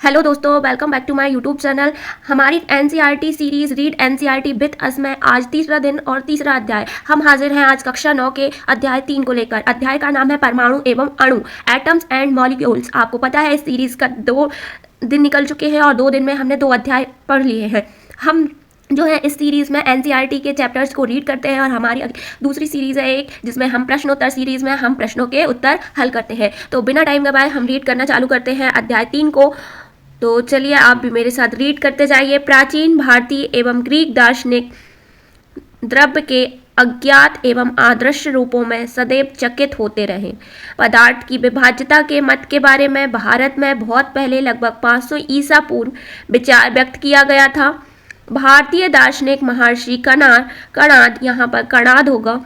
Hello दोस्तों, welcome back to my YouTube channel. हमारी NCERT series read NCERT with us में आज तीसरा दिन और तीसरा अध्याय हम हाजिर हैं आज कक्षा 9 के अध्याय 3 को लेकर। अध्याय का नाम है परमाणु एवं अणु, एटम्स एंड मॉलिक्यूल्स। आपको पता है इस सीरीज का 2 दिन निकल चुके हैं और 2 दिन में हमने 2 अध्याय पढ़ लिए हैं। हम जो है इस सीरीज़ में एनसीईआरटी के चैप्टर्स को रीड करते हैं और हमारी दूसरी सीरीज़ है एक जिसमें हम प्रश्नोत्तर सीरीज़ में हम प्रश्नों के उत्तर हल करते हैं। तो बिना टाइम गवाए हम रीड करना चालू करते हैं अध्याय 3 को। तो चलिए आप भी मेरे साथ रीड करते जाइए। प्राचीन भारतीय एवं ग्रीक दार्शनिक द्रव्य के अज्ञात एवं आदर्श रूपों में सदैव चकित होते रहे। पदार्थ की विभाज्यता के मत के बारे में भारत में बहुत पहले लगभग 500 ईसा पूर्व विचार व्यक्त किया गया था। भारतीय दार्शनिक महर्षि कणाद, यहाँ पर कणाद होगा,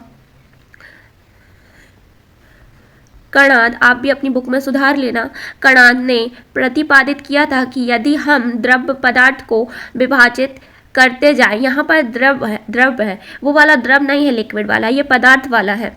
कणाद, आप भी अपनी बुक में सुधार लेना। कणाद ने प्रतिपादित किया था कि यदि हम द्रव्य पदार्थ को विभाजित करते जाए, यहाँ पर द्रव्य है, वो वाला द्रव्य नहीं है लिक्विड वाला, ये पदार्थ वाला है।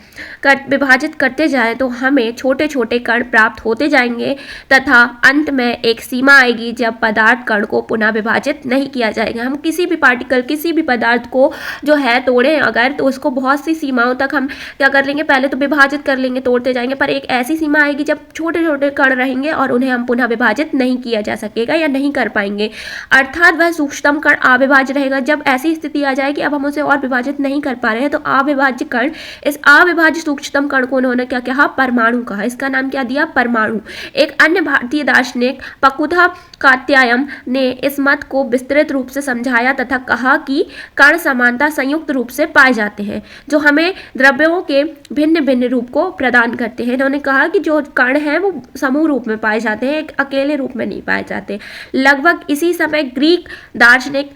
विभाजित करते जाए तो हमें छोटे छोटे कण प्राप्त होते जाएंगे तथा अंत में एक सीमा आएगी जब पदार्थ कण को पुनः विभाजित नहीं किया जाएगा। हम किसी भी पार्टिकल, किसी भी पदार्थ को जो है तोड़ें अगर, तो उसको बहुत सी सीमाओं तक हम क्या कर लेंगे, पहले तो विभाजित कर लेंगे, तोड़ते जाएंगे, पर एक ऐसी सीमा आएगी जब छोटे छोटे कण रहेंगे और उन्हें हम पुनः विभाजित नहीं किया जा सकेगा या नहीं कर पाएंगे, अर्थात वह सूक्ष्मतम कण अविभाज्य रहेगा। जब ऐसी स्थिति आ जाएगी अब हम उसे और विभाजित नहीं कर पा रहे हैं तो अविभाज्य कण, इस अविभाज्य सूक्ष्मतम कण को उन्होंने क्या कहा, परमाणु कहा। इसका नाम क्या दिया, परमाणु। एक अन्य भारतीय दार्शनिक पकुधा कात्यायन ने इस मत को विस्तृत रूप से समझाया तथा कहा कि कण समानता संयुक्त रूप से पाए जाते हैं जो हमें द्रव्यों के भिन्न भिन्न रूप को प्रदान करते हैं। इन्होंने कहा कि जो कण हैं वो समूह रूप में पाए जाते हैं, एक अकेले रूप में नहीं पाए जाते। लगभग इसी समय ग्रीक दार्शनिक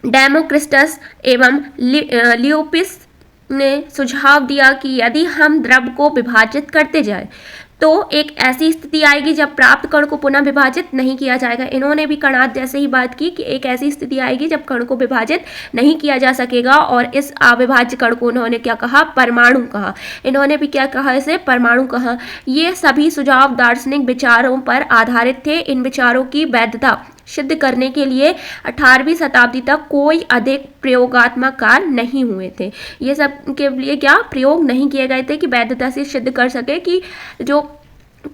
डेमोक्रिटस एवं लियोपिस ने सुझाव दिया कि यदि हम द्रव्य को विभाजित करते जाए तो एक ऐसी स्थिति आएगी जब प्राप्त कण को पुनः विभाजित नहीं किया जाएगा। इन्होंने भी कणाद जैसे ही बात की कि एक ऐसी स्थिति आएगी जब कण को विभाजित नहीं किया जा सकेगा और इस अविभाज्य कण को उन्होंने क्या कहा, परमाणु कहा। इन्होंने भी क्या कहा, इसे परमाणु कहा। ये सभी सुझाव दार्शनिक विचारों पर आधारित थे। इन विचारों की वैधता सिद्ध करने के लिए 18वीं शताब्दी तक कोई अधिक प्रयोगात्मक कार्य नहीं हुए थे। ये सब के लिए क्या प्रयोग नहीं किए गए थे कि वैधता से सिद्ध कर सके कि जो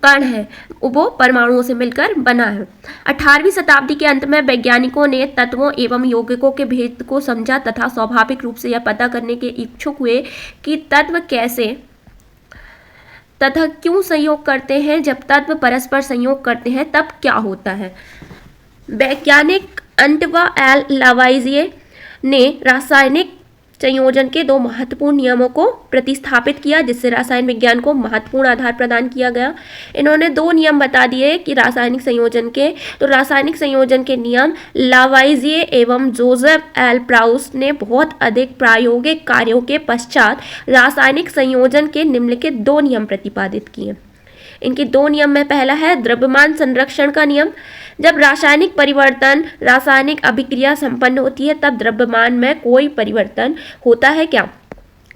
कण है वो परमाणुओं से मिलकर बना है। 18वीं शताब्दी के अंत में वैज्ञानिकों ने तत्वों एवं यौगिकों के भेद को समझा तथा स्वाभाविक रूप से यह पता करने के इच्छुक हुए कि तत्व कैसे तथा क्यों संयोग करते हैं। जब तत्व परस्पर संयोग करते हैं तब क्या होता है। वैज्ञानिक अंटवा एल लावाइजिए ने रासायनिक संयोजन के 2 महत्वपूर्ण नियमों को प्रतिस्थापित किया जिससे रासायन विज्ञान को महत्वपूर्ण आधार प्रदान किया गया। इन्होंने 2 नियम बता दिए कि रासायनिक संयोजन के, तो रासायनिक संयोजन के नियम लावाइजिए एवं जोसेफ एल प्राउस ने बहुत अधिक प्रायोगिक कार्यों के पश्चात रासायनिक संयोजन के निम्नलिखित 2 नियम प्रतिपादित किए। इनके 2 नियम में पहला है द्रव्यमान संरक्षण का नियम। जब रासायनिक परिवर्तन, रासायनिक अभिक्रिया संपन्न होती है तब द्रव्यमान में कोई परिवर्तन होता है क्या।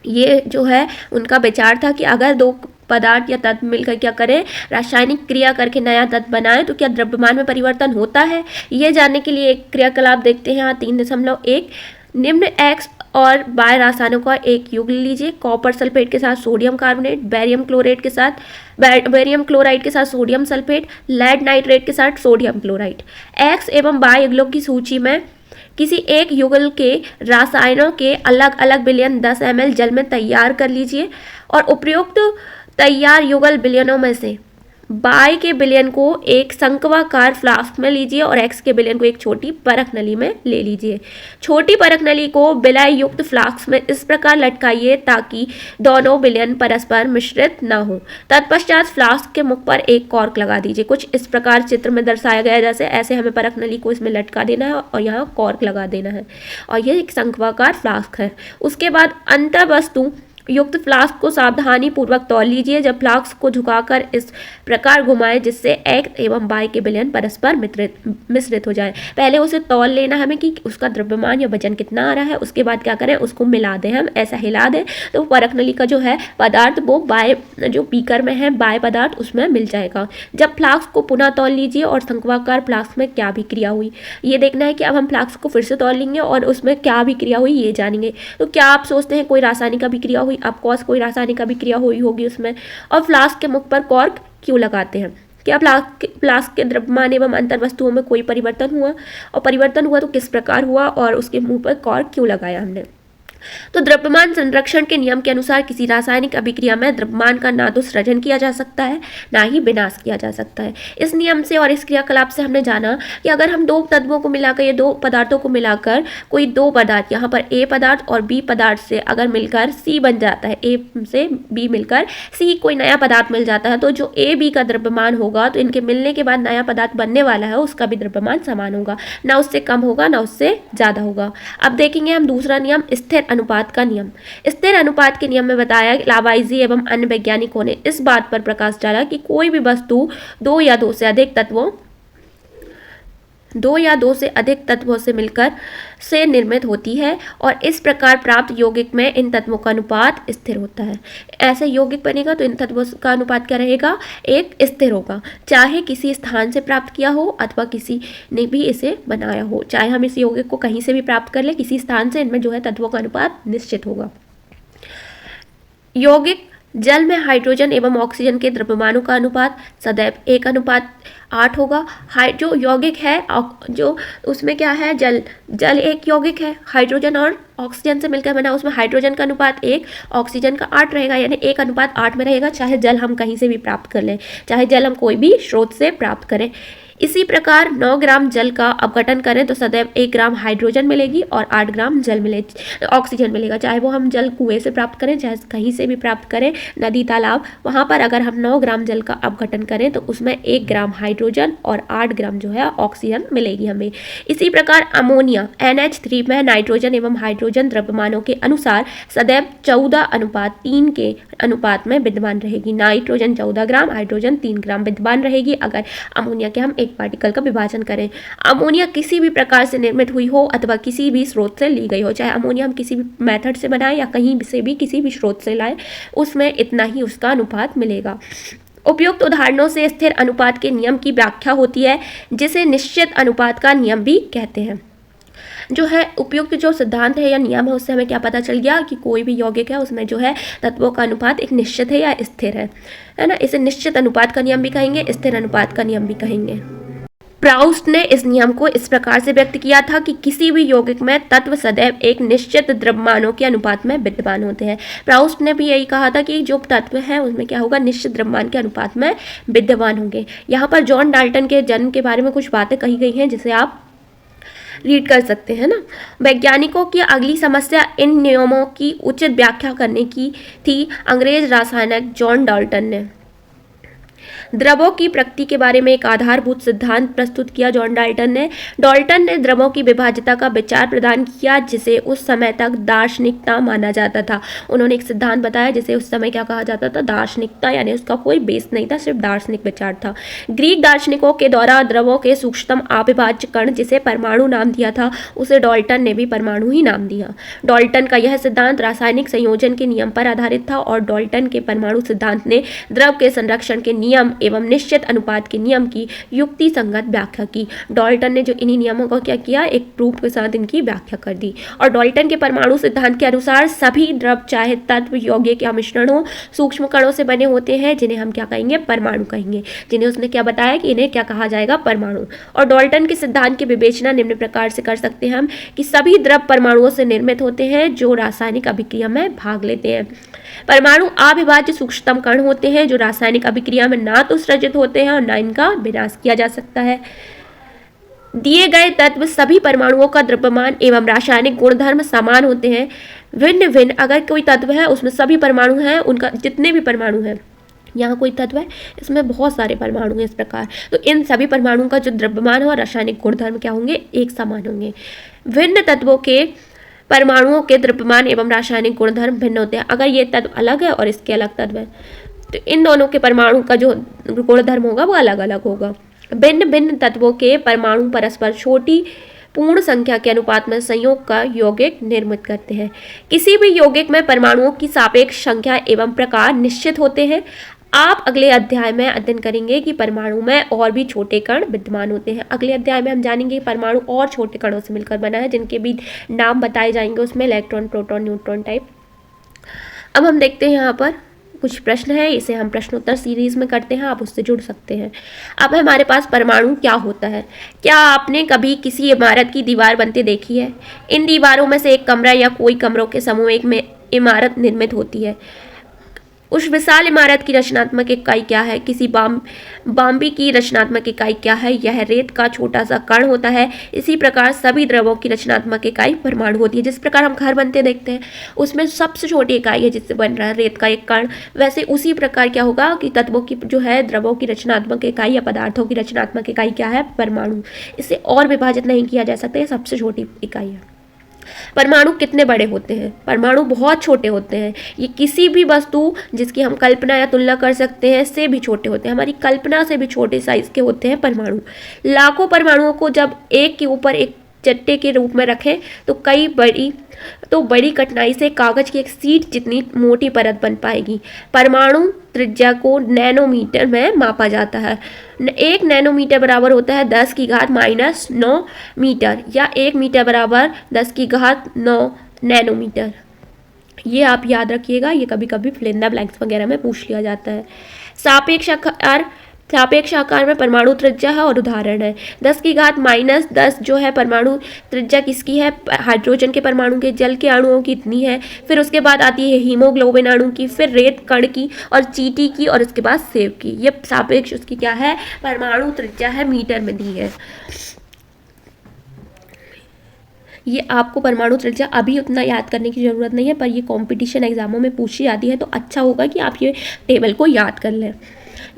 ये जो है उनका विचार था कि अगर 2 पदार्थ या तत्व मिलकर क्या करें, रासायनिक क्रिया करके नया तत्व बनाएं तो क्या द्रव्यमान में परिवर्तन होता है। ये जानने के लिए एक क्रियाकलाप देखते हैं। 3.1 निम्न एक्स और बाय रासायनों का एक युग्म लीजिए। कॉपर सल्फेट के साथ सोडियम कार्बोनेट, बेरियम क्लोराइड के साथ सोडियम सल्फेट, लेड नाइट्रेट के साथ सोडियम क्लोराइड। एक्स एवं बाय युगलों की सूची में किसी एक युगल के रासायनों के अलग अलग विलयन 10 ml जल में तैयार कर लीजिए और उपयुक्त तैयार युगल विलयनों में से बाय के विलयन को एक शंक्वाकार फ्लास्क में लीजिए और एक्स के विलयन को एक छोटी परख नली में ले लीजिए। छोटी परख नली को विलय युक्त फ्लास्क में इस प्रकार लटकाइए ताकि दोनों विलयन परस्पर मिश्रित न हो। तत्पश्चात फ्लास्क के मुख पर एक कॉर्क लगा दीजिए। कुछ इस प्रकार चित्र में दर्शाया गया जैसे ऐसे हमें परख नली को इसमें लटका देना है और यहाँ कॉर्क लगा देना है और यह एक शंक्वाकार फ्लास्क है। उसके बाद अंतर वस्तु युक्त फ्लास्क को सावधानी पूर्वक तौल लीजिए। जब फ्लास्क को झुकाकर इस प्रकार घुमाएं जिससे एक्स एवं वाई के विलयन परस्पर मिश्रित हो जाए। पहले उसे तौल लेना हमें कि उसका द्रव्यमान या वजन कितना आ रहा है, उसके बाद क्या करें, उसको मिला दें, हम ऐसा हिला दें तो परख नली का जो है पदार्थ वो बाय जो बीकर में है बाय पदार्थ उसमें मिल जाएगा। जब फ्लास्क को पुनः तौल लीजिए और शंक्वाकार फ्लास्क में क्या अभिक्रिया हुई ये देखना है कि अब हम फ्लास्क को फिर से तौल लेंगे और उसमें क्या अभिक्रिया हुई ये जानेंगे। तो क्या आप सोचते हैं कोई रासायनिक अभिक्रिया हुई? ऑफकोर्स कोई रासायनिक अभिक्रिया हुई होगी उसमें। और फ्लास्क के मुख पर कॉर्क क्यों लगाते हैं? क्या फ्लास्क के द्रव्यमान एवं अंतर वस्तुओं में कोई परिवर्तन हुआ, और परिवर्तन हुआ तो किस प्रकार हुआ, और उसके मुंह पर कॉर्क क्यों लगाया हमने? तो द्रव्यमान संरक्षण के नियम के अनुसार किसी रासायनिक अभिक्रिया में द्रव्यमान का ना तो सृजन किया जा सकता है ना ही विनाश किया जा सकता है। इस नियम से और इस क्रियाकलाप से हमने जाना कि अगर हम दो तत्वों को मिलाकर या दो पदार्थों को मिलाकर कोई दो पदार्थ यहाँ पर ए पदार्थ और बी पदार्थ से अगर मिलकर सी बन जाता है, ए से बी मिलकर सी कोई नया पदार्थ मिल जाता है, तो जो ए बी का द्रव्यमान होगा तो इनके मिलने के बाद नया पदार्थ बनने वाला है उसका भी द्रव्यमान समान होगा, ना उससे कम होगा ना उससे ज़्यादा होगा। अब देखेंगे हम दूसरा नियम, स्थिर अनुपात का नियम। स्थिर अनुपात के नियम में बताया लावाइजी एवं अन्य वैज्ञानिकों ने इस बात पर प्रकाश डाला कि कोई भी वस्तु दो या दो से अधिक तत्वों से मिलकर से निर्मित होती है और इस प्रकार प्राप्त यौगिक में इन तत्वों का अनुपात स्थिर होता है। ऐसे यौगिक बनेगा तो इन तत्वों का अनुपात क्या रहेगा, एक स्थिर होगा, चाहे किसी स्थान से प्राप्त किया हो अथवा किसी ने भी इसे बनाया हो। चाहे हम इस यौगिक को कहीं से भी प्राप्त कर ले, किसी स्थान से इनमें जो है तत्वों का अनुपात निश्चित होगा। यौगिक जल में हाइड्रोजन एवं ऑक्सीजन के द्रव्यमानों का अनुपात सदैव 1:8 होगा। जो यौगिक है जो उसमें क्या है, जल एक यौगिक है, हाइड्रोजन और ऑक्सीजन से मिलकर बना, उसमें हाइड्रोजन का अनुपात 1, ऑक्सीजन का 8 रहेगा, यानी 1:8 में रहेगा, चाहे जल हम कहीं से भी प्राप्त कर लें, चाहे जल हम कोई भी स्रोत से प्राप्त करें। इसी प्रकार 9 ग्राम जल का अपघटन करें तो सदैव 1 ग्राम हाइड्रोजन मिलेगी और 8 ग्राम ऑक्सीजन मिलेगा, चाहे वो हम जल कुएं से प्राप्त करें चाहे कहीं से भी प्राप्त करें, नदी तालाब, वहाँ पर अगर हम 9 ग्राम जल का अपघटन करें तो उसमें 1 ग्राम हाइड्रोजन और 8 ग्राम जो है ऑक्सीजन मिलेगी हमें। इसी प्रकार अमोनिया NH3 में नाइट्रोजन एवं हाइड्रोजन द्रव्यमानों के अनुसार सदैव 14:3 के अनुपात में विद्यमान रहेगी। नाइट्रोजन 14 ग्राम, हाइड्रोजन 3 ग्राम विद्यमान रहेगी अगर अमोनिया के हम एक पार्टिकल का विभाजन करें। अमोनिया किसी भी प्रकार से निर्मित हुई हो अथवा किसी भी स्रोत से ली गई हो, चाहे अमोनिया हम किसी भी मेथड से बनाएं या कहीं से भी किसी भी स्रोत से लाएं, उसमें इतना ही उसका अनुपात मिलेगा। उपयुक्त उदाहरणों से स्थिर अनुपात के नियम की व्याख्या होती है, जिसे निश्चित अनुपात का नियम भी कहते हैं। जो है उपयुक्त जो सिद्धांत है या नियम है उससे हमें क्या पता चल गया कि कोई भी यौगिक है उसमें जो है तत्वों का अनुपात एक निश्चित है या स्थिर है ना। इसे निश्चित अनुपात का नियम भी कहेंगे, स्थिर अनुपात का नियम भी कहेंगे। प्राउस्ट ने इस नियम को इस प्रकार से व्यक्त किया था कि किसी भी यौगिक में तत्व सदैव एक निश्चित द्रव्यमानों के अनुपात में विद्यमान होते हैं। प्राउस्ट ने भी यही कहा था कि जो तत्व है उसमें क्या होगा, निश्चित द्रव्यमान के अनुपात में विद्यमान होंगे। यहाँ पर जॉन डाल्टन के जन्म के बारे में कुछ बातें कही गई हैं जिसे आप रीड कर सकते हैं ना। वैज्ञानिकों की अगली समस्या इन नियमों की उचित व्याख्या करने की थी। अंग्रेज रासायनिक जॉन डाल्टन ने द्रवों की प्रकृति के बारे में एक आधारभूत सिद्धांत प्रस्तुत किया। जॉन डाल्टन ने द्रवों की विभाज्यता का विचार प्रदान किया जिसे उस समय तक दार्शनिकता माना जाता था। उन्होंने एक सिद्धांत बताया जिसे उस समय क्या कहा जाता था, दार्शनिकता, यानी उसका कोई बेस नहीं था, सिर्फ दार्शनिक विचार था। ग्रीक दार्शनिकों के द्वारा द्रवों के सूक्ष्मतम अविभाज्य कण जिसे परमाणु नाम दिया था उसे डाल्टन ने भी परमाणु ही नाम दिया। डाल्टन का यह सिद्धांत रासायनिक संयोजन के नियम पर आधारित था और डाल्टन के परमाणु सिद्धांत ने द्रव के संरक्षण के नियम एवं निश्चित अनुपात के नियम की युक्ति संगत व्याख्या की। डाल्टन ने जो इन्हीं नियमों को क्या किया, एक प्रूफ के साथ इनकी व्याख्या कर दी। और डाल्टन के परमाणु सिद्धांत के अनुसार सभी द्रव चाहे तत्व यौगिक या मिश्रण हो सूक्ष्म कणों से बने होते हैं जिन्हें हम क्या कहेंगे, परमाणु कहेंगे, जिन्हें उसने क्या बताया कि इन्हें क्या कहा जाएगा, परमाणु। और डाल्टन के सिद्धांत की विवेचना निम्न प्रकार से कर सकते हैं हम कि सभी द्रव परमाणुओं से निर्मित होते हैं जो रासायनिक अभिक्रिया में भाग लेते हैं। परमाणु अविभाज्य सूक्ष्मतम कण होते हैं जो रासायनिक अभिक्रिया में ना तो सृजित होते हैं और ना इनका विनाश किया जा सकता है। दिए गए तत्व सभी परमाणुओं का द्रव्यमान एवं रासायनिक गुणधर्म समान होते हैं। भिन्न भिन्न अगर कोई तत्व है उसमें सभी परमाणु हैं, उनका जितने भी परमाणु हैं, यहाँ कोई तत्व है इसमें बहुत सारे परमाणु हैं इस प्रकार, तो इन सभी परमाणुओं का जो द्रव्यमान और रासायनिक गुणधर्म क्या होंगे, एक समान होंगे। भिन्न तत्वों के परमाणुओं के द्रव्यमान एवं रासायनिक गुणधर्म भिन्न होते हैं। अगर ये तत्व अलग है और इसके अलग तत्व है तो इन दोनों के परमाणु का जो गुणधर्म होगा वो अलग अलग होगा। भिन्न भिन्न तत्वों के परमाणु परस्पर छोटी पूर्ण संख्या के अनुपात में संयोग का यौगिक निर्मित करते हैं। किसी भी यौगिक में परमाणुओं की सापेक्ष संख्या एवं प्रकार निश्चित होते हैं। आप अगले अध्याय में अध्ययन करेंगे कि परमाणु में और भी छोटे कण विद्यमान होते हैं। अगले अध्याय में हम जानेंगे परमाणु और छोटे कणों से मिलकर बना है, जिनके भी नाम बताए जाएंगे उसमें, इलेक्ट्रॉन, प्रोटॉन, न्यूट्रॉन टाइप। अब हम देखते हैं यहाँ पर कुछ प्रश्न है, इसे हम प्रश्नोत्तर सीरीज में करते हैं, आप उससे जुड़ सकते हैं। अब हमारे पास परमाणु क्या होता है। क्या आपने कभी किसी इमारत की दीवार बनते देखी है? इन दीवारों में से एक कमरा या कोई कमरों के समूह एक में इमारत निर्मित होती है। उस विशाल इमारत की रचनात्मक इकाई क्या है? किसी बाम्बी की रचनात्मक इकाई क्या है? यह रेत का छोटा सा कण होता है। इसी प्रकार सभी द्रवों की रचनात्मक इकाई परमाणु होती है। जिस प्रकार हम घर बनते देखते हैं उसमें सबसे छोटी इकाई है जिससे बन रहा है रेत का एक कण, वैसे उसी प्रकार क्या होगा कि तत्वों की जो है, द्रवों की रचनात्मक इकाई या पदार्थों की रचनात्मक इकाई क्या है? परमाणु। इसे और विभाजित नहीं किया जा सकता, सबसे छोटी इकाई है। परमाणु कितने बड़े होते हैं? परमाणु बहुत छोटे होते हैं। ये किसी भी वस्तु जिसकी हम कल्पना या तुलना कर सकते हैं से भी छोटे होते हैं। हमारी कल्पना से भी छोटे साइज के होते हैं परमाणु। लाखों परमाणुओं को जब एक के ऊपर एक चट्टे के रूप में रखें तो बड़ी कठिनाई से कागज की एक सीट जितनी मोटी परत बन पाएगी। परमाणु त्रिज्या को नैनोमीटर में मापा जाता है। 1 नैनोमीटर बराबर होता है 10 की घात -9 मीटर, या 1 मीटर बराबर 10 की घात 9 नैनोमीटर। ये आप याद रखिएगा, ये कभी कभी फिल इन द ब्लैंक्स वगैरह में पूछ लिया जाता है। सापेक्ष आकार में परमाणु त्रिज्या है और उदाहरण है 10 की घात -10 जो है परमाणु त्रिज्या किसकी है? हाइड्रोजन के परमाणु के। जल के अणुओं की इतनी है। फिर उसके बाद आती है हीमोग्लोबिन अणु की, फिर रेत कण की और चींटी की, और उसके बाद सेब की। ये सापेक्ष उसकी क्या है? परमाणु त्रिज्या है, मीटर में दी है। ये आपको परमाणु त्रिज्या अभी उतना याद करने की ज़रूरत नहीं है, पर ये कॉम्पिटिशन एग्जामों में पूछी जाती है तो अच्छा होगा कि आप ये टेबल को याद कर लें।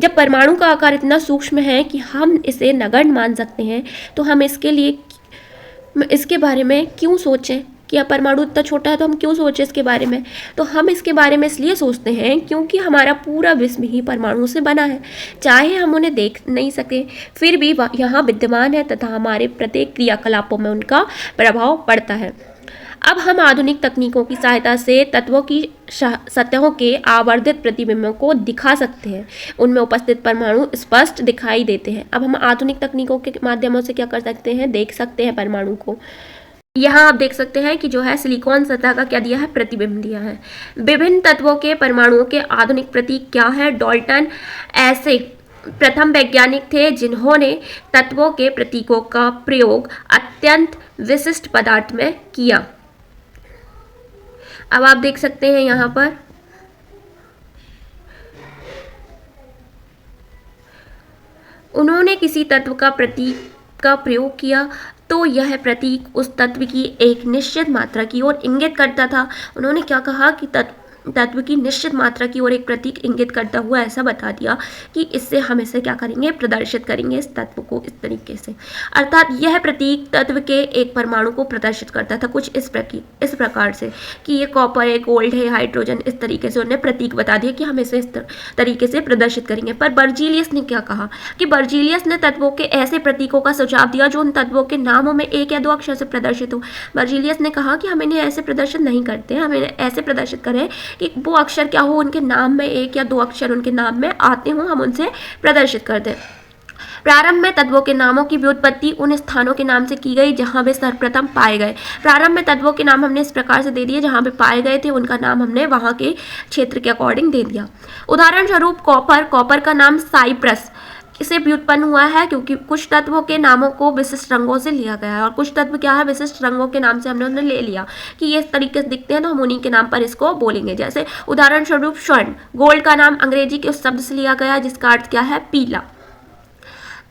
जब परमाणु का आकार इतना सूक्ष्म है कि हम इसे नगण्य मान सकते हैं तो हम इसके बारे में क्यों सोचें कि परमाणु इतना छोटा है तो हम क्यों सोचें इसके बारे में? तो हम इसके बारे में इसलिए सोचते हैं क्योंकि हमारा पूरा विश्व ही परमाणु से बना है। चाहे हम उन्हें देख नहीं सके फिर भी यहाँ विद्यमान है तथा हमारे प्रत्येक क्रियाकलापों में उनका प्रभाव पड़ता है। अब हम आधुनिक तकनीकों की सहायता से तत्वों की सतहों के आवर्धित प्रतिबिंबों को दिखा सकते हैं। उनमें उपस्थित परमाणु स्पष्ट दिखाई देते हैं। अब हम आधुनिक तकनीकों के माध्यमों से क्या कर सकते हैं? देख सकते हैं परमाणु को। यहाँ आप देख सकते हैं कि जो है सिलिकॉन सतह का क्या दिया है? प्रतिबिंब दिया है। विभिन्न तत्वों के परमाणुओं के आधुनिक प्रतीक क्या है? डाल्टन ऐसे प्रथम वैज्ञानिक थे जिन्होंने तत्वों के प्रतीकों का प्रयोग अत्यंत विशिष्ट पदार्थ में किया। अब आप देख सकते हैं यहाँ पर उन्होंने किसी तत्व का प्रतीक का प्रयोग किया तो यह प्रतीक उस तत्व की एक निश्चित मात्रा की ओर इंगित करता था। उन्होंने क्या कहा कि तत्व की निश्चित मात्रा की ओर एक प्रतीक इंगित करता हुआ ऐसा बता दिया कि इससे हम इसे क्या करेंगे? प्रदर्शित करेंगे इस तत्व को इस तरीके से। अर्थात यह प्रतीक तत्व के एक परमाणु को प्रदर्शित करता था कुछ इस प्रकार से कि ये कॉपर है, गोल्ड है, हाइड्रोजन, इस तरीके से उन्हें प्रतीक बता दिया कि हम इसे इस तरीके से प्रदर्शित करेंगे। पर बर्जीलियस ने क्या कहा कि बर्जीलियस ने तत्वों के ऐसे प्रतीकों का सुझाव दिया जो उन तत्वों के नामों में 1 या 2 अक्षर से प्रदर्शित हो। बर्जीलियस ने कहा कि हम इन्हें ऐसे प्रदर्शित नहीं करते हैं, हम इन्हें ऐसे प्रदर्शित करें कि वो अक्षर क्या हो उनके नाम में, 1 या 2 अक्षर उनके नाम में आते हों, हम उनसे प्रदर्शित कर दें। प्रारंभ में तत्वों के नामों की व्युत्पत्ति उन स्थानों के नाम से की गई जहां वे सर्वप्रथम पाए गए। प्रारंभ में तत्वों के नाम हमने इस प्रकार से दे दिए, जहां वे पाए गए थे उनका नाम हमने वहां के क्षेत्र के अकॉर्डिंग दे दिया। उदाहरण स्वरूप कॉपर का नाम साइप्रस से व्युत्पन्न हुआ है क्योंकि कुछ तत्वों के नामों को विशिष्ट रंगों से लिया गया है, और कुछ तत्व क्या है विशिष्ट रंगों के नाम से हमने उन्हें ले लिया कि ये इस तरीके से दिखते हैं तो हम उन्हीं के नाम पर इसको बोलेंगे। जैसे उदाहरण स्वरूप स्वर्ण, गोल्ड का नाम अंग्रेजी के उस शब्द से लिया गया जिसका अर्थ क्या है? पीला।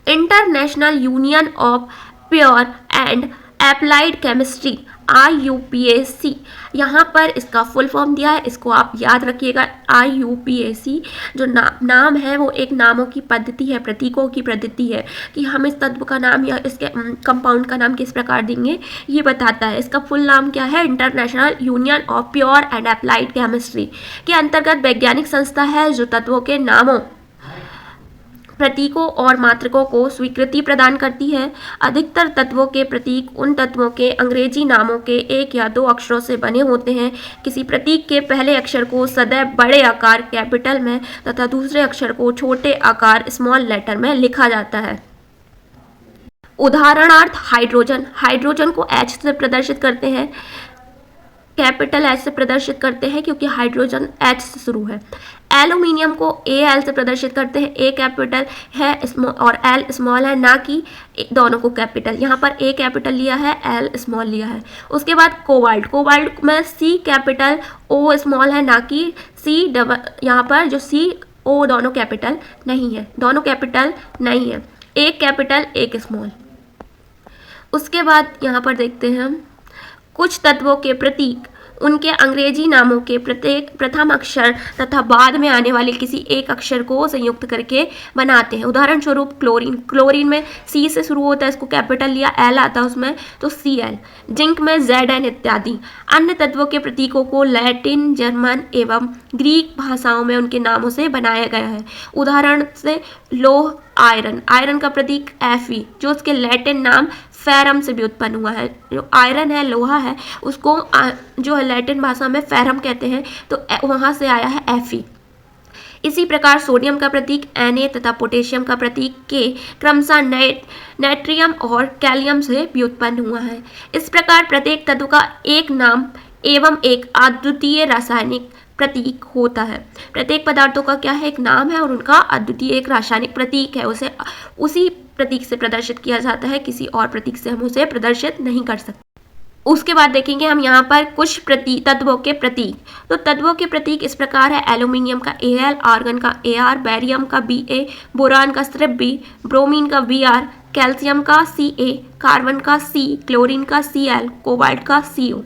International union of pure and applied chemistry IUPAC, यहाँ पर इसका फुल फॉर्म दिया है, इसको आप याद रखिएगा। IUPAC जो नाम है वो एक नामों की पद्धति है, प्रतीकों की पद्धति है कि हम इस तत्व का नाम या इसके कंपाउंड का नाम किस प्रकार देंगे, ये बताता है। इसका फुल नाम क्या है? International union of pure and applied chemistry के अंतर्गत वैज्ञानिक संस्था है जो तत्वों के नामों, प्रतीकों और मात्रकों को स्वीकृति प्रदान करती है। अधिकतर तत्वों के प्रतीक उन तत्वों के अंग्रेजी नामों के एक या दो अक्षरों से बने होते हैं। किसी प्रतीक के पहले अक्षर को सदैव बड़े आकार कैपिटल में तथा दूसरे अक्षर को छोटे आकार स्मॉल लेटर में लिखा जाता है। उदाहरणार्थ हाइड्रोजन, हाइड्रोजन को H से प्रदर्शित करते हैं, कैपिटल H से प्रदर्शित करते हैं क्योंकि हाइड्रोजन H से शुरू है। एल्यूमिनियम को AL से प्रदर्शित करते हैं, A कैपिटल है और L स्मॉल है, ना कि दोनों को कैपिटल। यहाँ पर A कैपिटल लिया है, L स्मॉल लिया है। उसके बाद कोबाल्ट, कोबाल्ट में C कैपिटल O स्मॉल है, ना कि C डबल। यहाँ पर जो C O दोनों कैपिटल नहीं है, दोनों कैपिटल नहीं है, एक कैपिटल एक स्मॉल। उसके बाद यहाँ पर देखते हैं हम कुछ तत्वों के प्रतीक उनके अंग्रेजी नामों के प्रत्येक प्रथम अक्षर तथा बाद में आने वाले किसी एक अक्षर को संयुक्त करके बनाते हैं। उदाहरण स्वरूप क्लोरीन, क्लोरीन में C से शुरू होता है, इसको कैपिटल लिया, L आता है उसमें तो Cl। जिंक में Zn इत्यादि। अन्य तत्वों के प्रतीकों को लैटिन, जर्मन एवं ग्रीक भाषाओं में उनके नामों से बनाया गया है। उदाहरण से लोह, आयरन, आयरन का प्रतीक Fe जो उसके लैटिन नाम फेरम से भी उत्पन्न हुआ है। जो आयरन है, लोहा है, उसको जो है लैटिन भाषा में फेरम कहते हैं, तो वहाँ से आया है Fe। इसी प्रकार सोडियम का प्रतीक Na तथा पोटेशियम का प्रतीक K क्रमशः नाइट्रियम और कैलियम से भी उत्पन्न हुआ है। इस प्रकार प्रत्येक तत्व का एक नाम एवं एक अद्वितीय रासायनिक प्रतीक होता है। प्रत्येक पदार्थों का क्या है? एक नाम है और उनका अद्वितीय एक रासायनिक प्रतीक है, उसे उसी प्रतीक से प्रदर्शित किया जाता है, किसी और प्रतीक से हम उसे प्रदर्शित नहीं कर सकते। उसके बाद देखेंगे हम यहाँ पर कुछ तत्वों के प्रतीक। तो तत्वों के प्रतीक इस प्रकार है, एल्यूमिनियम का Al, आर्गन का Ar, बैरियम का Ba, बोरान का सिर्फ B, ब्रोमीन का Br, कैल्शियम का Ca, कार्बन का C, क्लोरीन का Cl, कोबाल्ट का Co,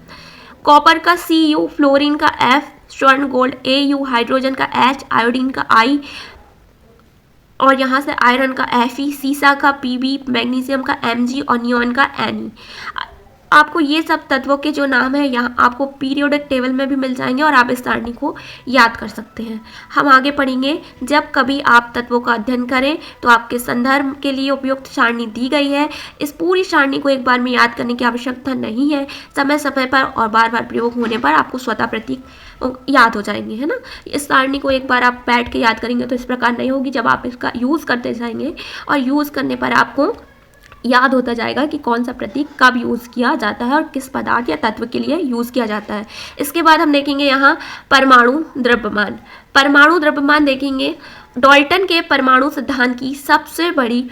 कॉपर का Cu, फ्लोरीन का F, स्वर्ण गोल्ड Au, हाइड्रोजन का H, आयोडीन का I और यहाँ से आयरन का Fe, सीसा का Pb, मैग्नीशियम का Mg और नियॉन का Ne। आपको ये सब तत्वों के जो नाम है यहाँ आपको पीरियोडिक टेबल में भी मिल जाएंगे और आप इस सारणी को याद कर सकते हैं। हम आगे पढ़ेंगे, जब कभी आप तत्वों का अध्ययन करें तो आपके संदर्भ के लिए उपयुक्त सारणी दी गई है। इस पूरी सारणी को एक बार में याद करने की आवश्यकता नहीं है, समय समय पर और बार बार प्रयोग होने पर आपको स्वतः प्रतीक याद हो जाएंगे, है ना। इस सारणी को एक बार आप बैठ के याद करेंगे तो इस प्रकार नहीं होगी, जब आप इसका यूज़ करते जाएंगे और यूज़ करने पर आपको याद होता जाएगा कि कौन सा प्रतीक कब यूज़ किया जाता है और किस पदार्थ या तत्व के लिए यूज़ किया जाता है। इसके बाद हम देखेंगे यहाँ परमाणु द्रव्यमान। परमाणु द्रव्यमान देखेंगे, डाल्टन के परमाणु सिद्धांत की सबसे बड़ी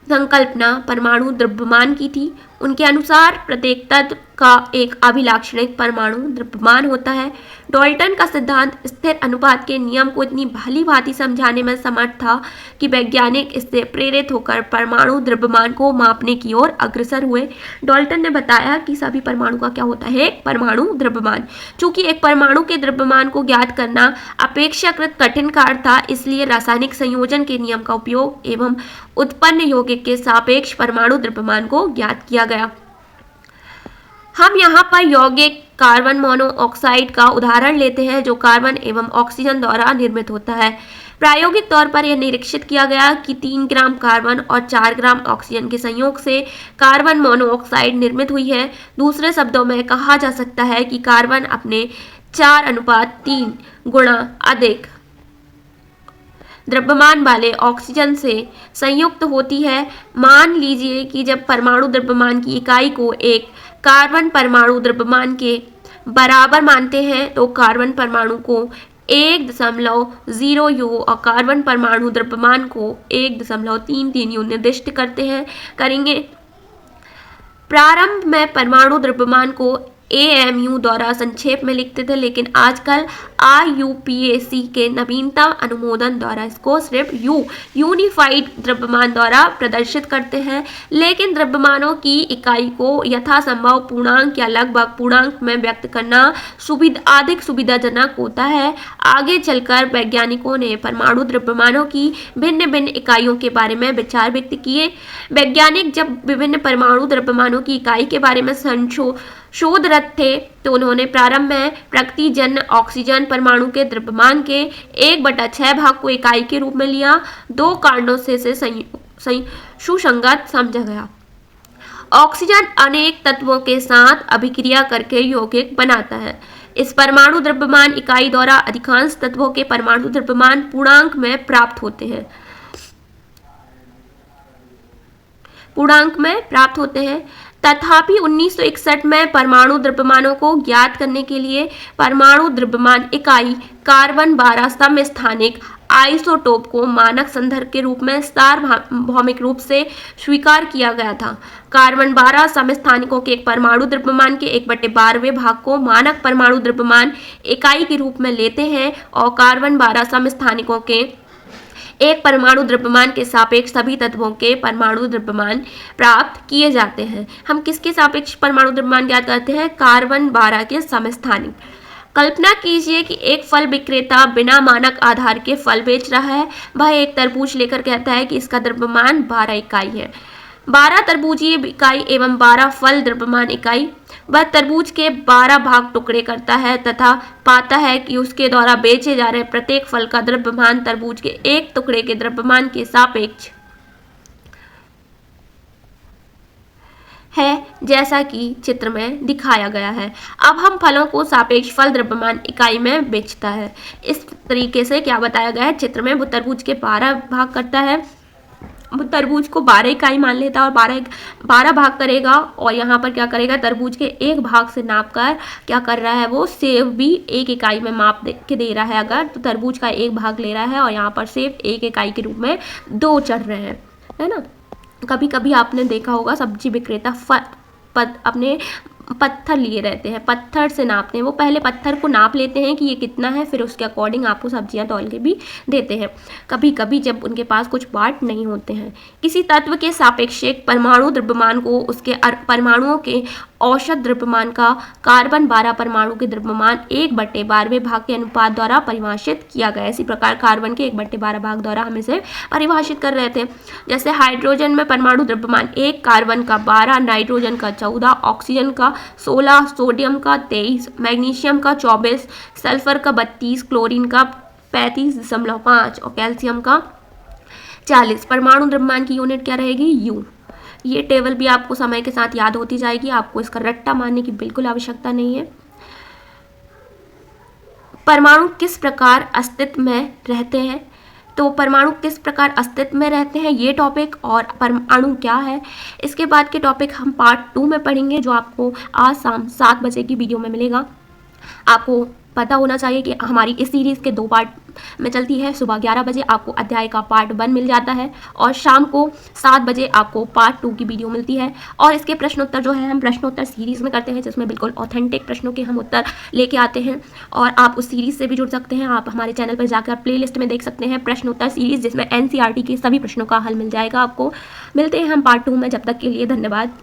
संकल्पना परमाणु द्रव्यमान की थी। उनके अनुसार प्रत्येक तत्व का एक अभिलाक्षणिक परमाणु द्रव्यमान होता है। डाल्टन का सिद्धांत स्थिर अनुपात के नियम को इतनी भली भांति समझाने में समर्थ था कि वैज्ञानिक इससे प्रेरित होकर परमाणु द्रव्यमान को मापने की ओर अग्रसर हुए। डाल्टन ने बताया कि सभी परमाणु का क्या होता है? परमाणु द्रव्यमान। चूंकि एक परमाणु के द्रव्यमान को ज्ञात करना अपेक्षाकृत कठिन कार्य था, इसलिए रासायनिक संयोजन के नियम का उपयोग एवं उत्पन्न यौगिक के सापेक्ष परमाणु द्रव्यमान को ज्ञात किया गया। हम यहाँ पर यौगिक कार्बन मोनोऑक्साइड का उदाहरण लेते हैं जो कार्बन एवं ऑक्सीजन द्वारा निर्मित होता है। प्रायोगिक तौर पर यह निरीक्षित किया गया कि 3 ग्राम कार्बन और 4 ग्राम ऑक्सीजन के संयोग से कार्बन मोनोऑक्साइड निर्मित हुई है। दूसरे शब्दों में कहा जा सकता है कि कार्बन अपने 4:3 गुणा अधिक द्रव्यमान वाले ऑक्सीजन से संयुक्त होती है। मान लीजिए कि जब परमाणु द्रव्यमान की इकाई को एक कार्बन परमाणु द्रव्यमान के बराबर मानते हैं तो कार्बन परमाणु को 1.0 यू और कार्बन परमाणु द्रव्यमान को 1.33 यू निर्दिष्ट करेंगे। प्रारंभ में परमाणु द्रव्यमान को AMU द्वारा संक्षेप में लिखते थे, लेकिन आजकल IUPAC के नवीनतम अनुमोदन द्वारा इसको सिर्फ यूनिफाइड द्रव्यमान द्वारा प्रदर्शित करते हैं, लेकिन द्रव्यमानों की इकाई को यथासंभव पूर्णांक या लगभग पूर्णांक में व्यक्त करना अधिक सुविधाजनक होता है। आगे चलकर वैज्ञानिकों ने परमाणु द्रव्यमानों की भिन्न भिन्न इकाइयों के बारे में विचार व्यक्त किए। वैज्ञानिक जब विभिन्न परमाणु द्रव्यमानों की इकाई के बारे में शोधरत थे तो उन्होंने प्रारंभ में प्रकृतिजन्य ऑक्सीजन परमाणु के द्रव्यमान के 1/6 भाग को इकाई के रूप में लिया। दो कारणों से इसे सुसंगत समझा गया। ऑक्सीजन अनेक तत्वों के साथ अभिक्रिया करके यौगिक बनाता है। इस परमाणु द्रव्यमान इकाई द्वारा अधिकांश तत्वों के परमाणु द्रव्यमान पूर्णांक में प्राप्त होते हैं। तथापि 1961 में परमाणु द्रव्यमानों को ज्ञात करने के लिए परमाणु द्रव्यमान इकाई कार्बन 12 समस्थानिक आइसोटोप को मानक संदर्भ के रूप में सार्वभौमिक रूप से स्वीकार किया गया था। कार्बन 12 समस्थानिकों के एक परमाणु द्रव्यमान के 1/12वें भाग को मानक परमाणु द्रव्यमान इकाई के रूप में लेते हैं और कार्बन 12 समस्थानिकों के एक परमाणु द्रव्यमान के सापेक्ष सभी तत्वों के परमाणु द्रव्यमान प्राप्त किए जाते हैं। हम किसके सापेक्ष परमाणु द्रव्यमान ज्ञात करते हैं? कार्बन 12 के समस्थानिक। कल्पना कीजिए कि एक फल विक्रेता बिना मानक आधार के फल बेच रहा है। वह एक तरबूज लेकर कहता है कि इसका द्रव्यमान 12 इकाई है। 12 तरबूजीय इकाई एवं 12 फल द्रव्यमान इकाई। वह तरबूज के 12 भाग टुकड़े करता है तथा पाता है कि उसके द्वारा बेचे जा रहे प्रत्येक फल का द्रव्यमान तरबूज के एक टुकड़े के द्रव्यमान के सापेक्ष है, जैसा कि चित्र में दिखाया गया है। अब हम फलों को सापेक्ष फल द्रव्यमान इकाई में बेचता है। इस तरीके से क्या बताया गया है चित्र में, वो तरबूज के 12 भाग करता है, वो तरबूज को 12 इकाई मान लेता है और 12 भाग करेगा और यहाँ पर क्या करेगा, तरबूज के एक भाग से नाप कर क्या कर रहा है, वो सेब भी 1 इकाई में माप के दे रहा है। अगर तो तरबूज का 1 भाग ले रहा है और यहाँ पर सेब 1 इकाई के रूप में 2 चढ़ रहे हैं, है ना। कभी कभी आपने देखा होगा सब्जी विक्रेता अपने पत्थर लिए रहते हैं, पत्थर से नापते हैं। वो पहले पत्थर को नाप लेते हैं कि ये कितना है, फिर उसके अकॉर्डिंग आपको सब्जियां तौल के भी देते हैं। कभी कभी जब उनके पास कुछ पार्ट नहीं होते हैं। किसी तत्व के सापेक्षिक परमाणु द्रव्यमान को उसके परमाणुओं के औसत द्रव्यमान का कार्बन 12 परमाणु के द्रव्यमान 1/12वें भाग के अनुपात द्वारा परिभाषित किया गया। इसी प्रकार कार्बन के 1/12 भाग द्वारा हम इसे परिभाषित कर रहे थे। जैसे हाइड्रोजन में परमाणु द्रव्यमान 1, कार्बन का 12, नाइट्रोजन का 14, ऑक्सीजन का 16, सोडियम का 23, मैग्नीशियम का 24, सल्फर का 32, क्लोरीन का 35.5 और कैल्शियम का 40। परमाणु द्रव्यमान की यूनिट क्या रहेगी? यू। ये टेबल भी आपको समय के साथ याद होती जाएगी, आपको इसका रट्टा मारने की बिल्कुल आवश्यकता नहीं है। परमाणु किस प्रकार अस्तित्व में रहते हैं? तो परमाणु किस प्रकार अस्तित्व में रहते हैं, ये टॉपिक और परमाणु क्या है, इसके बाद के टॉपिक हम पार्ट 2 में पढ़ेंगे, जो आपको आज शाम 7 बजे की वीडियो में मिलेगा। आपको पता होना चाहिए कि हमारी इस सीरीज़ के 2 पार्ट में चलती है। सुबह 11 बजे आपको अध्याय का पार्ट 1 मिल जाता है और शाम को 7 बजे आपको पार्ट 2 की वीडियो मिलती है। और इसके प्रश्नोत्तर जो है हम प्रश्नोत्तर सीरीज़ में करते हैं, जिसमें बिल्कुल ऑथेंटिक प्रश्नों के हम उत्तर लेके आते हैं और आप उस सीरीज़ से भी जुड़ सकते हैं। आप हमारे चैनल पर जाकर प्लेलिस्ट में देख सकते हैं प्रश्नोत्तर सीरीज़, जिसमें NCERT के सभी प्रश्नों का हल मिल जाएगा आपको। मिलते हैं हम पार्ट 2 में, जब तक के लिए धन्यवाद।